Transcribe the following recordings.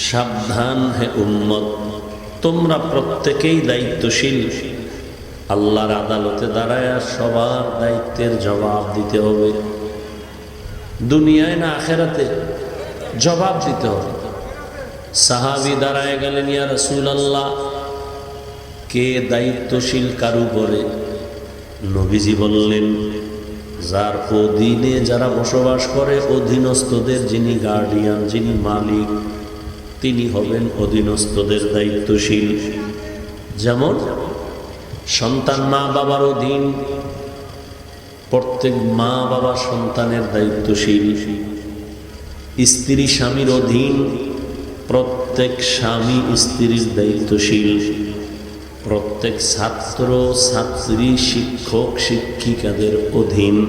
সাবধান হে উম্মত, তোমরা প্রত্যেকেই দায়িত্বশীল। আল্লাহর আদালতে দাঁড়ায় সবার দায়িত্বের জবাব দিতে হবে। দুনিয়ায় না আখেরাতে জবাব দিতে হবে। সাহাবী দাঁড়ায় গেলেন, ইয়া রাসূলুল্লাহ, কে দায়িত্বশীল কার উপরে? নবীজি বললেন, যার অধীনে যারা বসবাস করে, অধীনস্থদের যিনি গার্ডিয়ান, যিনি মালিক, তিনি হবেন অধীনস্থদের দায়িত্বশীল। যেমন সন্তান মা বাবার অধীন, প্রত্যেক মা বাবা সন্তানের দায়িত্বশীল। স্ত্রী স্বামীর অধীন, প্রত্যেক স্বামী স্ত্রীর দায়িত্বশীল। প্রত্যেক ছাত্র ছাত্রী শিক্ষক শিক্ষিকাদের অধীন,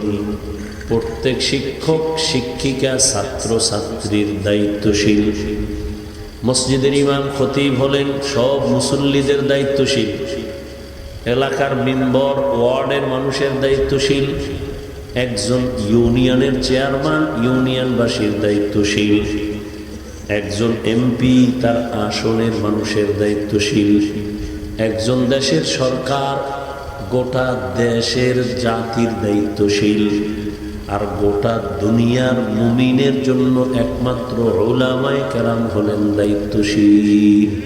প্রত্যেক শিক্ষক শিক্ষিকা ছাত্র ছাত্রীর দায়িত্বশীল। মসজিদের ইমাম খতিব হলেন সব মুসল্লিদের দায়িত্বশীল। এলাকার মেম্বার ওয়ার্ডের মানুষের দায়িত্বশীল। একজন ইউনিয়নের চেয়ারম্যান ইউনিয়নবাসীর দায়িত্বশীল। একজন এমপি তার আসনের মানুষের দায়িত্বশীল। একজন দেশের সরকার গোটা দেশের জাতির দায়িত্বশীল। আর গোটা দুনিয়ার মুমিনের জন্য একমাত্র উলামায়ে কেরাম হলেন দায়িত্বশীল।